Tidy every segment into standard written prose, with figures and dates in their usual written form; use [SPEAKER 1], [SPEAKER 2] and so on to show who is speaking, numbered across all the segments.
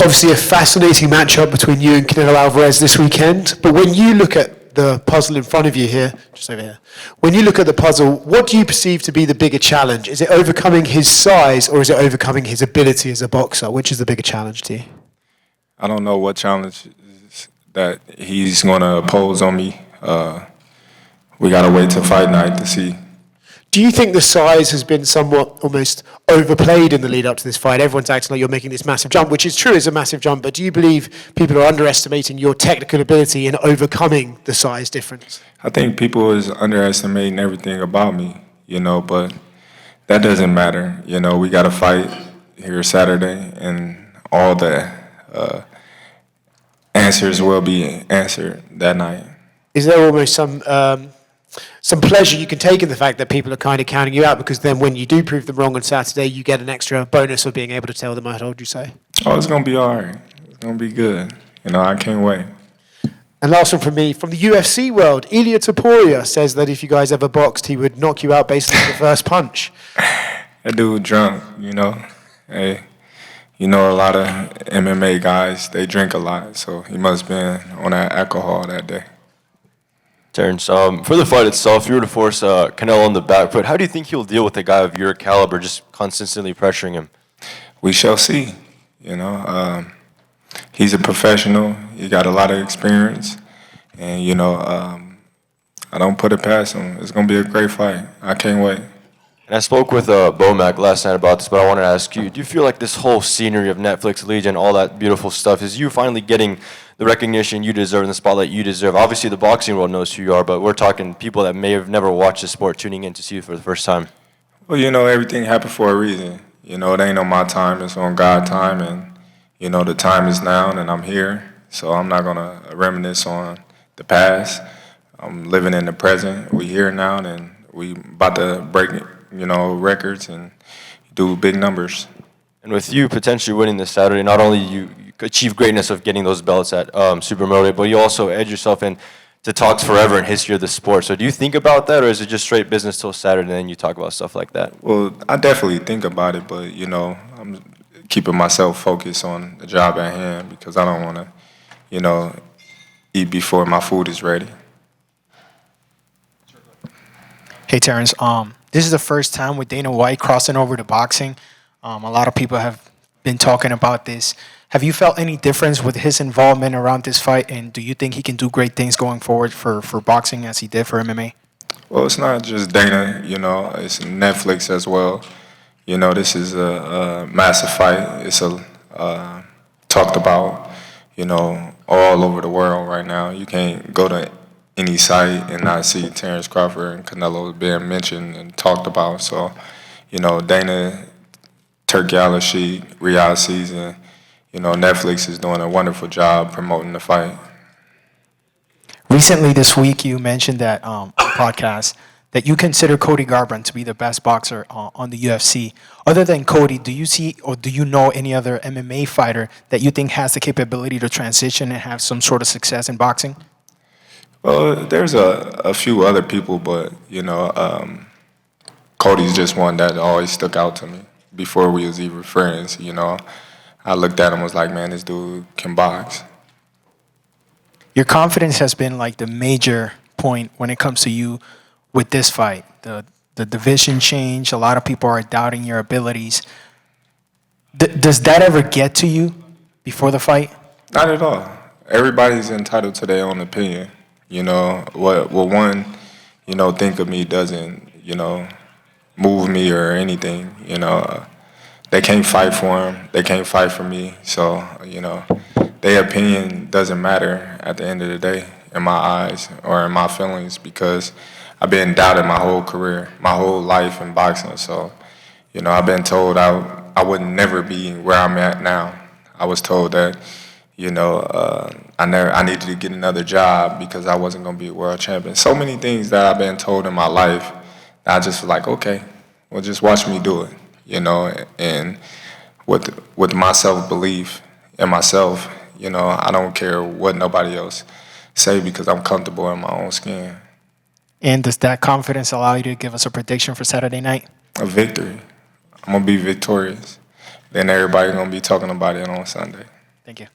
[SPEAKER 1] Obviously a fascinating matchup between you and Canelo Alvarez this weekend, but when you look at the puzzle in front of you here, just over here, when you look at the puzzle, what do you perceive to be the bigger challenge? Is it overcoming his size or is it overcoming his ability as a boxer? Which is the bigger challenge to you?
[SPEAKER 2] I don't know what challenge that he's going to pose on me. We got to wait till fight night to see.
[SPEAKER 1] Do you think the size has been somewhat almost overplayed in the lead up to this fight? Everyone's acting like you're making this massive jump, which is true, is a massive jump, but do you believe people are underestimating your technical ability in overcoming the size difference?
[SPEAKER 2] I think people is underestimating everything about me, but that doesn't matter. We got to fight here Saturday, and all the answers will be answered that night.
[SPEAKER 1] Is there almost some pleasure you can take in the fact that people are kind of counting you out, because then when you do prove them wrong on Saturday, you get an extra bonus of being able to tell them I told you so?
[SPEAKER 2] Oh, it's going to be all right. It's going to be good. I can't wait.
[SPEAKER 1] And last one from me, from the UFC world, Ilia Topuria says that if you guys ever boxed, he would knock you out basically with the first punch.
[SPEAKER 2] That dude drunk, Hey, a lot of MMA guys, they drink a lot, so he must have been on that alcohol that day.
[SPEAKER 3] Terence, for the fight itself, if you were to force Canelo on the back foot, how do you think he'll deal with a guy of your caliber just consistently pressuring him?
[SPEAKER 2] We shall see. He's a professional. He got a lot of experience. And, I don't put it past him. It's going to be a great fight. I can't wait.
[SPEAKER 3] And I spoke with Bomac last night about this, but I wanted to ask you, do you feel like this whole scenery of Netflix, Legion, all that beautiful stuff, is you finally getting the recognition you deserve and the spotlight you deserve? Obviously, the boxing world knows who you are, but we're talking people that may have never watched the sport tuning in to see you for the first time.
[SPEAKER 2] Well, everything happened for a reason. It ain't on my time. It's on God's time, and, the time is now, and I'm here. So I'm not going to reminisce on the past. I'm living in the present. We here now, and we about to break records and do big numbers.
[SPEAKER 3] And with you potentially winning this Saturday, not only you achieve greatness of getting those belts at super middleweight, but you also edge yourself in to talks forever in history of the sport. So do you think about that, or is it just straight business till Saturday and then you talk about stuff like that?
[SPEAKER 2] Well, I definitely think about it, but, I'm keeping myself focused on the job at hand because I don't want to, eat before my food is ready.
[SPEAKER 4] Hey, Terence. This is the first time with Dana White crossing over to boxing. A lot of people have been talking about this. Have you felt any difference with his involvement around this fight, and do you think he can do great things going forward for boxing as he did for MMA?
[SPEAKER 2] Well, it's not just Dana, it's Netflix as well. This is a massive fight. It's talked about, all over the world right now. You can't go to any site and not see Terence Crawford and Canelo being mentioned and talked about. So, Dana, Turkey Al-Rashid, Riyadh season, Netflix is doing a wonderful job promoting the fight.
[SPEAKER 4] Recently this week, you mentioned that on a podcast that you consider Cody Garbrandt to be the best boxer on the UFC. Other than Cody, do you see or do you know any other MMA fighter that you think has the capability to transition and have some sort of success in boxing?
[SPEAKER 2] Well, there's a few other people, but, Cody's just one that always stuck out to me before we was even friends, I looked at him and was like, man, this dude can box.
[SPEAKER 4] Your confidence has been like the major point when it comes to you with this fight. The division change, a lot of people are doubting your abilities. Does that ever get to you before the fight?
[SPEAKER 2] Not at all. Everybody's entitled to their own opinion. What one, think of me doesn't, move me or anything. They can't fight for him. They can't fight for me. So, their opinion doesn't matter at the end of the day in my eyes or in my feelings because I've been doubted my whole career, my whole life in boxing. So, I've been told I would never be where I'm at now. I was told that, I needed to get another job because I wasn't going to be a world champion. So many things that I've been told in my life that I just was like, okay, well, just watch me do it. And with my self-belief in myself, I don't care what nobody else say because I'm comfortable in my own skin.
[SPEAKER 4] And does that confidence allow you to give us a prediction for Saturday night?
[SPEAKER 2] A victory. I'm going to be victorious. Then everybody's going to be talking about it on Sunday.
[SPEAKER 4] Thank you.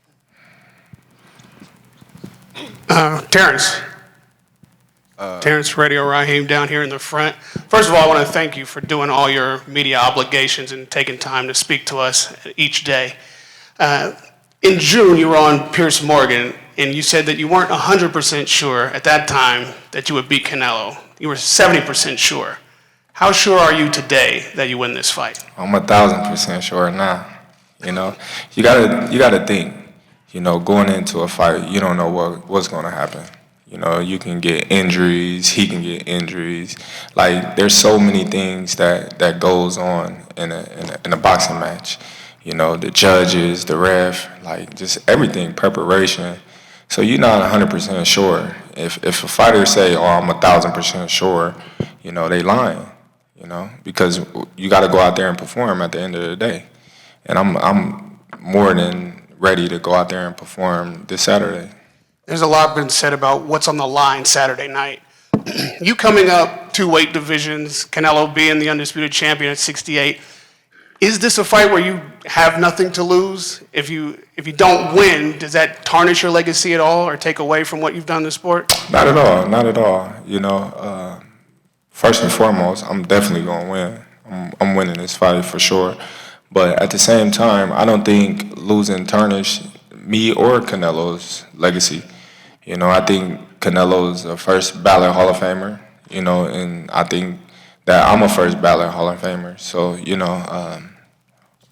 [SPEAKER 5] Terence Radio Raheem down here in the front. First of all, I want to thank you for doing all your media obligations and taking time to speak to us each day. In June, you were on Piers Morgan, and you said that you weren't 100% sure at that time that you would beat Canelo. You were 70% sure. How sure are you today that you win this fight?
[SPEAKER 2] I'm 1,000% sure now. You know, you gotta think. You know, going into a fight, you don't know what's gonna happen. You know, you can get injuries. He can get injuries. Like, there's so many things that goes on in a boxing match. You know, the judges, the ref, like just everything, preparation. So you're not 100% sure. If a fighter say, "Oh, I'm 1,000% sure," you know, they lying. You know, because you got to go out there and perform at the end of the day. And I'm more than ready to go out there and perform this Saturday.
[SPEAKER 5] There's a lot been said about what's on the line Saturday night. You coming up 2 weight divisions, Canelo being the undisputed champion at 68. Is this a fight where you have nothing to lose? If you don't win, does that tarnish your legacy at all or take away from what you've done in the sport?
[SPEAKER 2] Not at all. Not at all. You know, first and foremost, I'm definitely going to win. I'm winning this fight for sure. But at the same time, I don't think losing tarnish me or Canelo's legacy. You know, I think Canelo's a first ballot Hall of Famer, you know, and I think that I'm a first ballot Hall of Famer. So, you know,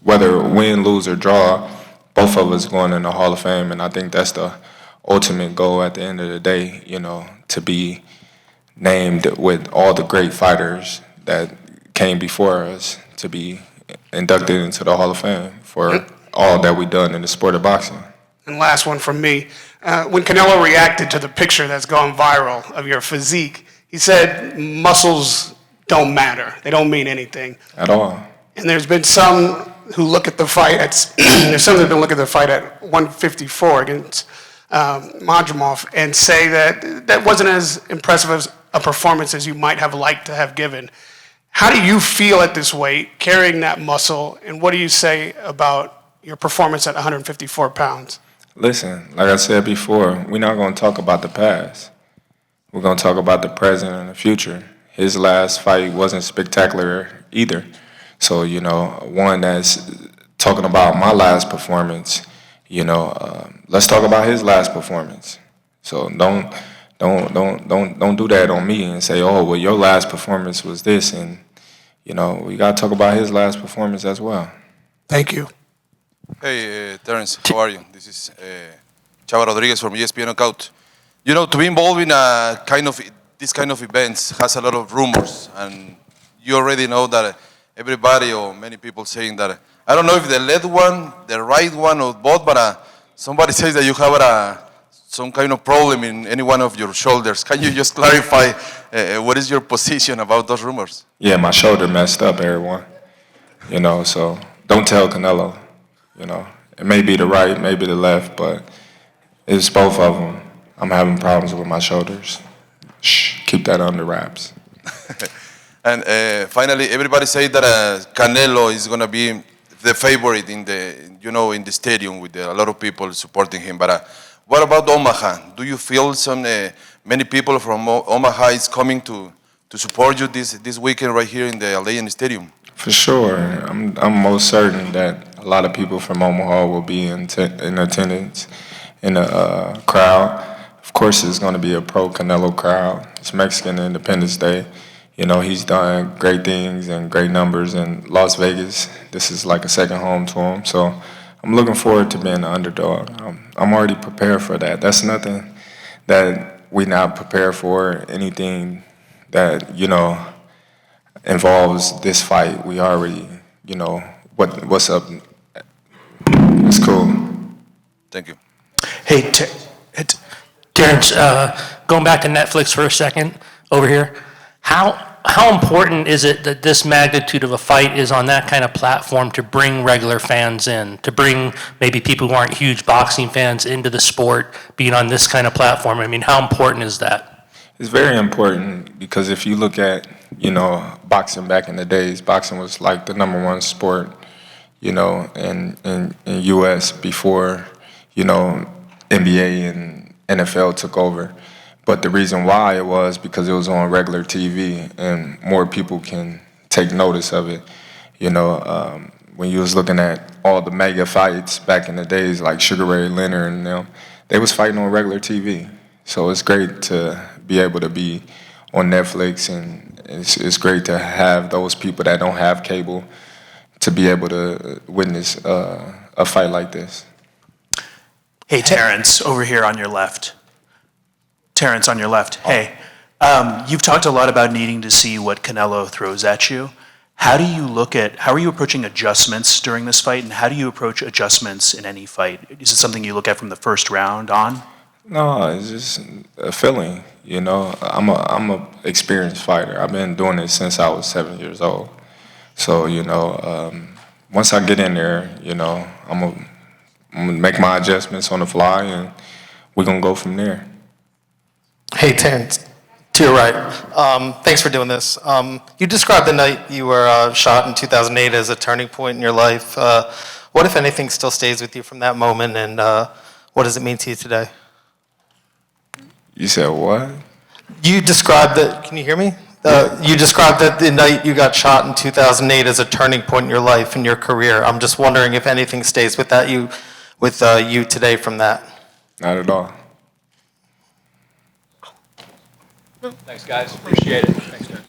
[SPEAKER 2] whether win, lose, or draw, both of us going in the Hall of Fame, and I think that's the ultimate goal at the end of the day, you know, to be named with all the great fighters that came before us, to be inducted into the Hall of Fame for all that we've done in the sport of boxing.
[SPEAKER 5] And last one from me. When Canelo reacted to the picture that's gone viral of your physique, he said muscles don't matter. They don't mean anything.
[SPEAKER 2] At all.
[SPEAKER 5] And there's been some who look at the fight at, there's some that have been looking at the fight at 154 against Majumov and say that that wasn't as impressive as a performance as you might have liked to have given. How do you feel at this weight, carrying that muscle, and what do you say about your performance at 154 pounds?
[SPEAKER 2] Listen, like I said before, we're not going to talk about the past. We're going to talk about the present and the future. His last fight wasn't spectacular either. So, you know, one that's talking about my last performance, you know, let's talk about his last performance. So don't do that on me and say, "Oh, well, your last performance was this," and you know, we got to talk about his last performance as well.
[SPEAKER 5] Thank you.
[SPEAKER 6] Hey, Terence, how are you? This is Chava Rodriguez from ESPN Knockout. You know, to be involved in this kind of events has a lot of rumors, and you already know that everybody or many people saying that, I don't know if the left one, the right one, or both, but somebody says that you have some kind of problem in any one of your shoulders. Can you just clarify what is your position about those rumors?
[SPEAKER 2] Yeah, my shoulder messed up, everyone. You know, so don't tell Canelo. You know, it may be the right, maybe the left, but it's both of them. I'm having problems with my shoulders. Shh, keep that under wraps.
[SPEAKER 6] And finally, everybody say that Canelo is going to be the favorite in the stadium with a lot of people supporting him. But what about Omaha? Do you feel many people from Omaha is coming to support you this weekend right here in the Allianz Stadium?
[SPEAKER 2] For sure. I'm most certain that a lot of people from Omaha will be in attendance in the crowd. Of course, it's going to be a pro-Canelo crowd. It's Mexican Independence Day. You know, he's done great things and great numbers in Las Vegas. This is like a second home to him. So I'm looking forward to being the underdog. I'm already prepared for that. That's nothing that we're not prepared for. Anything that, you know, involves this fight, we already, you know, what's up. It's cool.
[SPEAKER 6] Thank you.
[SPEAKER 7] Hey, Terence, going back to Netflix for a second over here, how important is it that this magnitude of a fight is on that kind of platform to bring regular fans in, to bring maybe people who aren't huge boxing fans into the sport, being on this kind of platform? I mean, how important is that?
[SPEAKER 2] It's very important because if you look at, you know, boxing back in the days, boxing was like the #1 sport, you know, in U.S. before, NBA and NFL took over. But the reason why it was because it was on regular TV and more people can take notice of it. When you was looking at all the mega fights back in the days, like Sugar Ray Leonard and them, they was fighting on regular TV. So it's great to be able to be on Netflix, and it's great to have those people that don't have cable to be able to witness a fight like this.
[SPEAKER 8] Hey, Terence, over here on your left. Terence, on your left. Hey, you've talked a lot about needing to see what Canelo throws at you. How are you approaching adjustments during this fight, and how do you approach adjustments in any fight? Is it something you look at from the first round on?
[SPEAKER 2] No, it's just a feeling. I'm a experienced fighter. I've been doing it since I was 7 years old. So once I get in there, I'm gonna make my adjustments on the fly, and we're gonna go from there.
[SPEAKER 9] Hey, Terence, to your right. Thanks for doing this. You described the night you were shot in 2008 as a turning point in your life. What, if anything, still stays with you from that moment, and what does it mean to you today?
[SPEAKER 2] You said what?
[SPEAKER 9] You described that, can you hear me? You described that the night you got shot in 2008 as a turning point in your life and your career. I'm just wondering if anything stays with you today from that.
[SPEAKER 2] Not at all.
[SPEAKER 3] Thanks, guys. Appreciate it. Thanks, Terence.